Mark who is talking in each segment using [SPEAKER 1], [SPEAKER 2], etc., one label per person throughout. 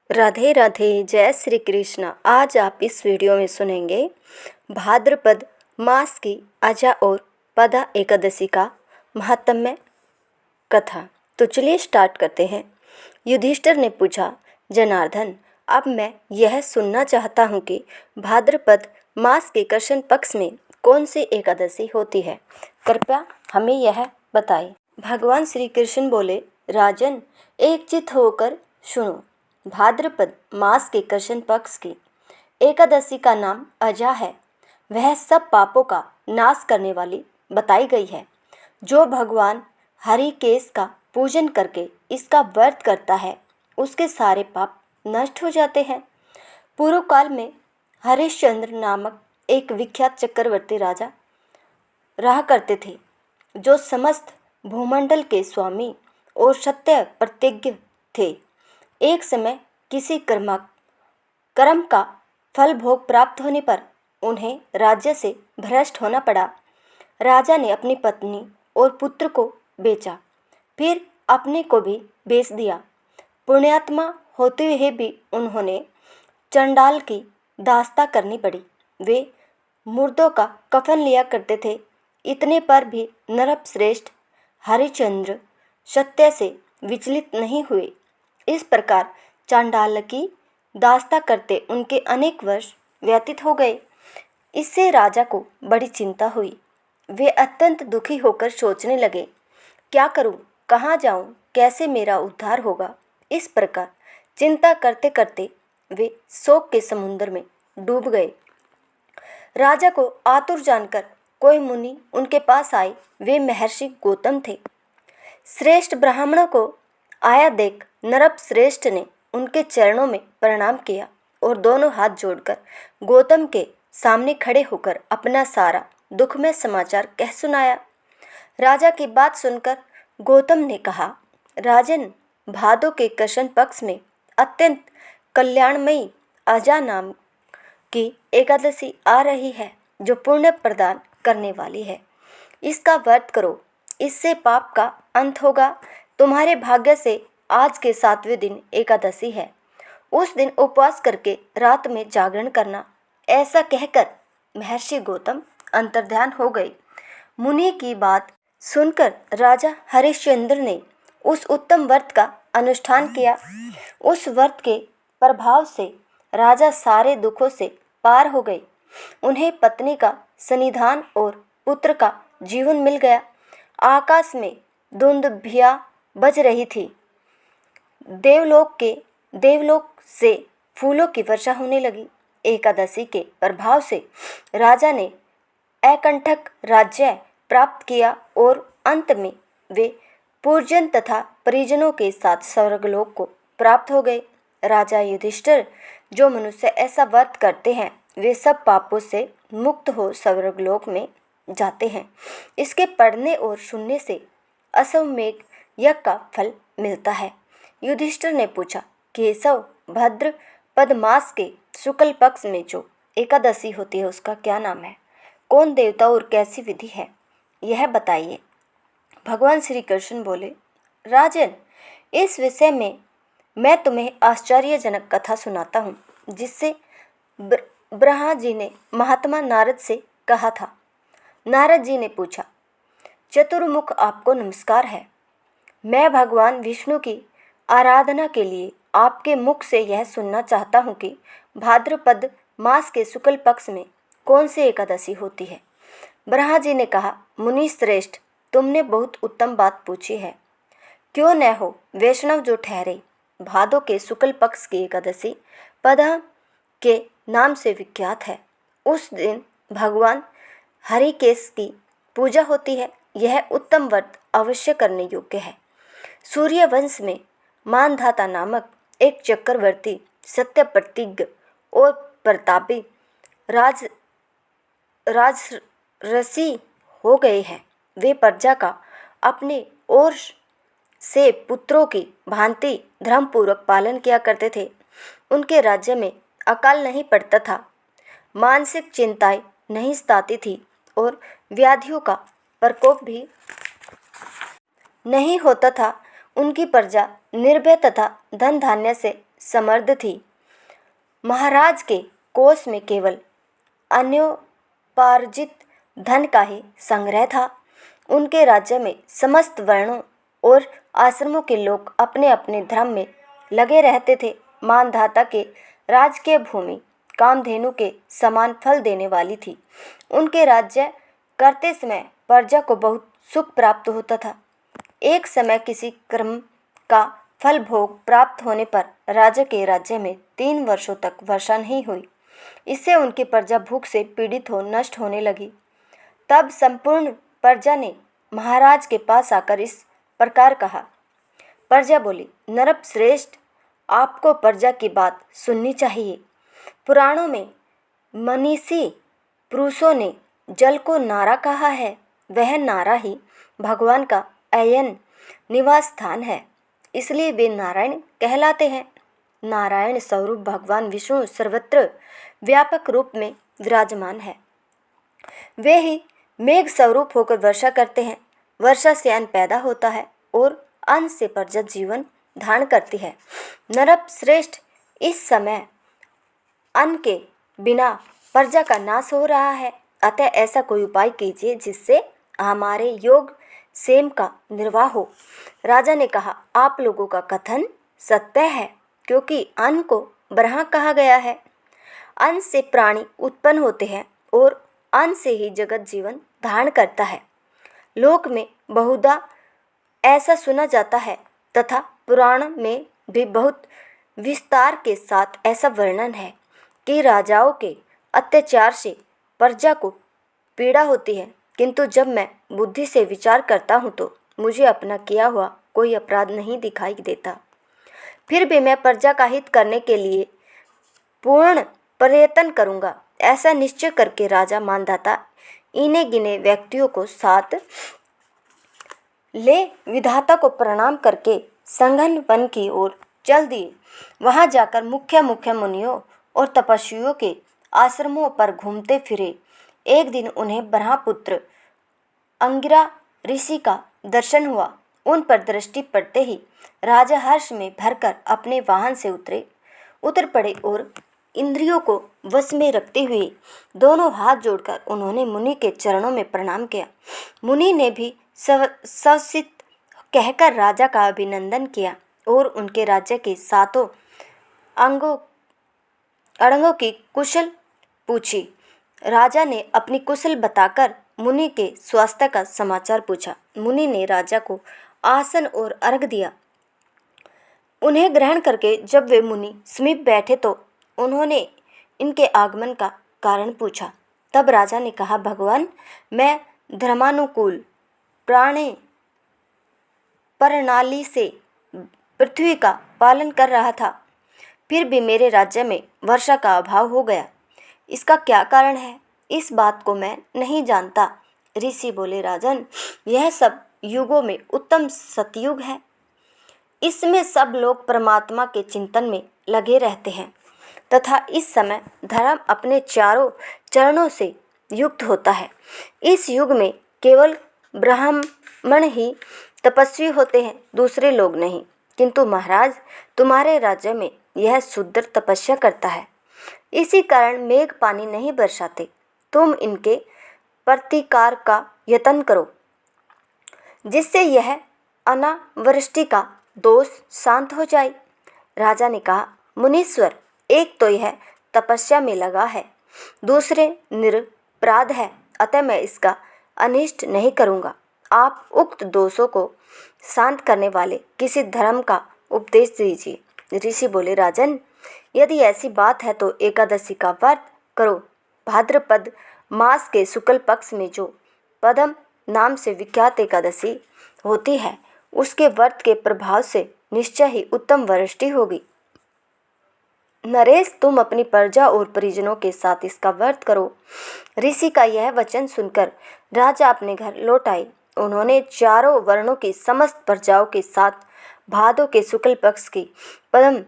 [SPEAKER 1] राधे राधे, जय श्री कृष्ण। आज आप इस वीडियो में सुनेंगे भाद्रपद मास की अजा और पदा एकादशी का महात्म्य कथा। तो चलिए स्टार्ट करते हैं। युधिष्ठिर ने पूछा, जनार्दन, अब मैं यह सुनना चाहता हूँ कि भाद्रपद मास के कृष्ण पक्ष में कौन सी एकादशी होती है, कृपया हमें यह बताएं। भगवान श्री कृष्ण बोले, राजन, एकचित्त होकर सुनो। भाद्रपद मास के कृष्ण पक्ष की एकादशी का नाम अजा है। वह सब पापों का नाश करने वाली बताई गई है। जो भगवान हरिकेश का पूजन करके इसका व्रत करता है, उसके सारे पाप नष्ट हो जाते हैं। पूर्व काल में हरिश्चंद्र नामक एक विख्यात चक्रवर्ती राजा रहा करते थे, जो समस्त भूमंडल के स्वामी और सत्य प्रतिज्ञ थे। एक समय किसी कर्म का फल भोग प्राप्त होने पर उन्हें राज्य से भ्रष्ट होना पड़ा। राजा ने अपनी पत्नी और पुत्र को बेचा, फिर अपने को भी बेच दिया। पुण्यात्मा होते हुए भी उन्होंने चंडाल की दास्ता करनी पड़ी। वे मुर्दों का कफन लिया करते थे। इतने पर भी नरश्रेष्ठ हरिश्चंद्र सत्य से विचलित नहीं हुए। इस प्रकार चांडाल की दास्ता करते उनके अनेक वर्ष व्यतीत हो गए। इससे राजा को बड़ी चिंता हुई। वे अत्यंत दुखी होकर सोचने लगे, क्या करूं, कहाँ जाऊं, कैसे मेरा उद्धार होगा। इस प्रकार चिंता करते करते वे शोक के समुद्र में डूब गए। राजा को आतुर जानकर कोई मुनि उनके पास आए। वे महर्षि गौतम थे। श्रेष्ठ ब्राह्मणों को आया देख नरश्रेष्ठ ने उनके चरणों में प्रणाम किया और दोनों हाथ जोड़कर गौतम के सामने खड़े होकर अपना सारा दुखमय समाचार कह सुनाया। राजा की बात सुनकर गौतम ने कहा, राजन, भादो के कृष्ण पक्ष में अत्यंत कल्याणमयी अजा नाम की एकादशी आ रही है, जो पुण्य प्रदान करने वाली है। इसका व्रत करो, इससे पाप का अंत होगा। तुम्हारे भाग्य से आज के 7वें दिन एकादशी है। उस दिन उपवास करके रात में जागरण करना। ऐसा कहकर महर्षि गौतम अंतर्ध्यान हो गए। मुनि की बात सुनकर राजा हरिश्चंद्र ने उस उत्तम व्रत का अनुष्ठान किया। उस व्रत के प्रभाव से राजा सारे दुखों से पार हो गए। उन्हें पत्नी का सन्निधान और पुत्र का जीवन मिल गया। आकाश में दुंदुभियां बज रही थी। देवलोक से फूलों की वर्षा होने लगी। एकादशी के प्रभाव से राजा ने अकंटक राज्य प्राप्त किया और अंत में वे पूर्जन तथा परिजनों के साथ स्वर्गलोक को प्राप्त हो गए। राजा युधिष्ठिर, जो मनुष्य ऐसा व्रत करते हैं, वे सब पापों से मुक्त हो स्वर्गलोक में जाते हैं। इसके पढ़ने और सुनने से अश्वमेध यज्ञ का फल मिलता है। युधिष्ठिर ने पूछा, केशव, भाद्रपद मास के शुक्ल पक्ष में जो एकादशी होती है, उसका क्या नाम है, कौन देवता और कैसी विधि है, यह बताइए। भगवान श्री कृष्ण बोले, राजन, इस विषय में मैं तुम्हें आश्चर्यजनक कथा सुनाता हूँ, जिससे ब्रह्मा जी ने महात्मा नारद से कहा था। नारद जी ने पूछा, चतुर्मुख, आपको नमस्कार है। मैं भगवान विष्णु की आराधना के लिए आपके मुख से यह सुनना चाहता हूँ कि भाद्रपद मास के शुक्ल पक्ष में कौन सी एकादशी होती है। ब्रह्मा जी ने कहा, मुनि श्रेष्ठ, तुमने बहुत उत्तम बात पूछी है। क्यों न हो वैष्णव जो ठहरे। भादो के शुक्ल पक्ष की एकादशी पदा के नाम से विख्यात है। उस दिन भगवान हरिकेश की पूजा होती है। यह उत्तम व्रत अवश्य करने योग्य है। सूर्यवंश में मानधाता नामक एक चक्रवर्ती सत्य प्रतिज्ञ और प्रतापी राजऋषि हो गए हैं। वे प्रजा का अपने ओर से पुत्रों की भांति धर्मपूर्वक पालन किया करते थे। उनके राज्य में अकाल नहीं पड़ता था, मानसिक चिंताएं नहीं सताती थी और व्याधियों का प्रकोप भी नहीं होता था। उनकी प्रजा निर्भय तथा धन धान्य से समृद्ध थी। महाराज के कोष में केवल अन्योपार्जित धन का ही संग्रह था। उनके राज्य में समस्त वर्णों और आश्रमों के लोग अपने अपने धर्म में लगे रहते थे। मानधाता के राजकीय भूमि कामधेनु के समान फल देने वाली थी। उनके राज्य करते समय प्रजा को बहुत सुख प्राप्त होता था। एक समय किसी कर्म का फल भोग प्राप्त होने पर राजा के राज्य में 3 वर्षों तक वर्षा नहीं हुई। इससे उनकी प्रजा भूख से पीड़ित हो नष्ट होने लगी। तब संपूर्ण प्रजा ने महाराज के पास आकर इस प्रकार कहा। प्रजा बोली, नरप श्रेष्ठ, आपको प्रजा की बात सुननी चाहिए। पुराणों में मनीषी पुरुषों ने जल को नारा कहा है। वह नारा ही भगवान का अयन निवास स्थान है, इसलिए वे नारायण कहलाते हैं। नारायण स्वरूप भगवान विष्णु सर्वत्र व्यापक रूप में विराजमान है। वे ही मेघ स्वरूप होकर वर्षा करते हैं। वर्षा से अन्न पैदा होता है और अन्न से प्रजा जीवन धारण करती है। नरप श्रेष्ठ, इस समय अन्न के बिना प्रजा का नाश हो रहा है, अतः ऐसा कोई उपाय कीजिए जिससे हमारे योग सेम का निर्वाह हो। राजा ने कहा, आप लोगों का कथन सत्य है, क्योंकि अन्न को ब्रह्म कहा गया है। अन्न से प्राणी उत्पन्न होते हैं और अन्न से ही जगत जीवन धारण करता है। लोक में बहुधा ऐसा सुना जाता है तथा पुराण में भी बहुत विस्तार के साथ ऐसा वर्णन है कि राजाओं के अत्याचार से प्रजा को पीड़ा होती है, किंतु जब मैं बुद्धि से विचार करता हूँ तो मुझे अपना किया हुआ कोई अपराध नहीं दिखाई देता। फिर भी मैं प्रजा का हित करने के लिए पूर्ण प्रयत्न करूँगा। ऐसा निश्चय करके राजा मानधाता इने गिने व्यक्तियों को साथ ले विधाता को प्रणाम करके संघन वन की ओर चल दिए। वहां जाकर मुख्य मुनियों और तपस्वियों के आश्रमों पर घूमते फिरे। एक दिन उन्हें ब्रह्मपुत्र अंगिरा ऋषि का दर्शन हुआ। उन पर दृष्टि पड़ते ही राजा हर्ष में भरकर अपने वाहन से उतर पड़े और इंद्रियों को वश में रखते हुए दोनों हाथ जोड़कर उन्होंने मुनि के चरणों में प्रणाम किया। मुनि ने भी सवित कहकर राजा का अभिनंदन किया और उनके राज्य के सातों अड़ंगों की कुशल पूछी। राजा ने अपनी कुशल बताकर मुनि के स्वास्थ्य का समाचार पूछा। मुनि ने राजा को आसन और अर्घ दिया। उन्हें ग्रहण करके जब वे मुनि समीप बैठे तो उन्होंने इनके आगमन का कारण पूछा। तब राजा ने कहा, भगवान, मैं धर्मानुकूल प्रणाली से पृथ्वी का पालन कर रहा था, फिर भी मेरे राज्य में वर्षा का अभाव हो गया। इसका क्या कारण है, इस बात को मैं नहीं जानता। ऋषि बोले, राजन, यह सब युगों में उत्तम सतयुग है। इसमें सब लोग परमात्मा के चिंतन में लगे रहते हैं तथा इस समय धर्म अपने चारों चरणों से युक्त होता है। इस युग में केवल ब्राह्मण ही तपस्वी होते हैं, दूसरे लोग नहीं। किंतु महाराज, तुम्हारे राज्य में यह शूद्र तपस्या करता है, इसी कारण मेघ पानी नहीं बरसाते। तुम इनके प्रतिकार का यत्न करो, जिससे यह अनावृष्टि का दोष शांत हो जाए। राजा ने कहा, मुनीश्वर, एक तो यह तपस्या में लगा है, दूसरे निरपराध है, अतः मैं इसका अनिष्ट नहीं करूँगा। आप उक्त दोषों को शांत करने वाले किसी धर्म का उपदेश दीजिए। ऋषि बोले, राजन, यदि ऐसी बात है तो एकादशी का व्रत करो। भाद्रपद मास के शुक्ल पक्ष में जो पदम नाम से विख्यात एकादशी होती है, उसके व्रत के प्रभाव से निश्चय ही उत्तम वृष्टि होगी। नरेश, तुम अपनी प्रजा और परिजनों के साथ इसका व्रत करो। ऋषि का यह वचन सुनकर राजा अपने घर लौट आए। उन्होंने चारों वर्णों की समस्त प्रजाओं के साथ भादों के शुक्ल पक्ष की पदम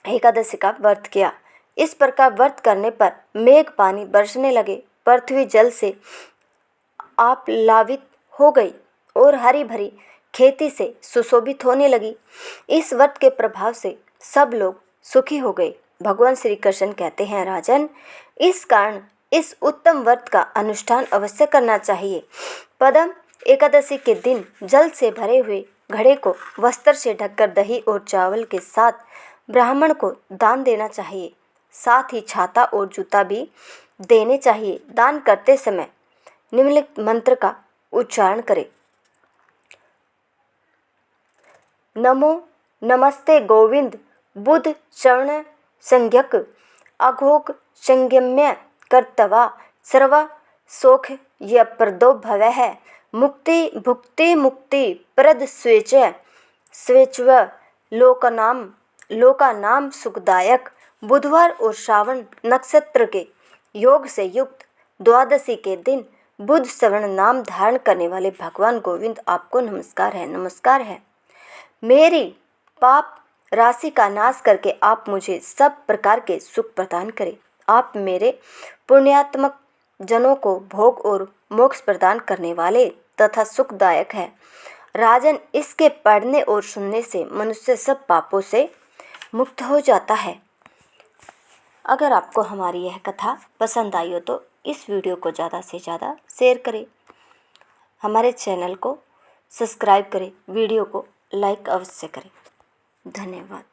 [SPEAKER 1] एकादशी का व्रत किया। इस प्रकार व्रत करने पर मेघ पानी बरसने लगे, पृथ्वी जल से आप्लावित हो गई और हरी भरी खेती से सुशोभित होने लगी। इस व्रत के प्रभाव से सब लोग सुखी हो गए। भगवान श्री कृष्ण कहते हैं, राजन, इस कारण इस उत्तम व्रत का अनुष्ठान अवश्य करना चाहिए। पदम एकादशी के दिन जल से भरे हुए घड़े को वस्त्र से ढककर दही और चावल के साथ ब्राह्मण को दान देना चाहिए। साथ ही छाता और जूता भी देने चाहिए। दान करते समय निम्नलिखित मंत्र का उच्चारण करें। नमो नमस्ते गोविंद बुध चरण संज्ञक अघोग संयम्य कर्तवा सर्व सोख य प्रदो भवः मुक्ति भुक्ति मुक्ति प्रद स्वेच्व लोकानाम सुखदायक। बुधवार और श्रावण नक्षत्र के योग से युक्त द्वादशी के दिन बुध श्रवण नाम धारण करने वाले भगवान गोविंद आपको नमस्कार है। मेरी पाप राशि का नाश करके आप मुझे सब प्रकार के सुख प्रदान करें। आप मेरे पुण्यात्मक जनों को भोग और मोक्ष प्रदान करने वाले तथा सुखदायक है। राजन, इसके पढ़ने और सुनने से मनुष्य सब पापों से मुक्त हो जाता है। अगर आपको हमारी यह कथा पसंद आई हो तो इस वीडियो को ज़्यादा से ज़्यादा शेयर करें, हमारे चैनल को सब्सक्राइब करें, वीडियो को लाइक अवश्य करें। धन्यवाद।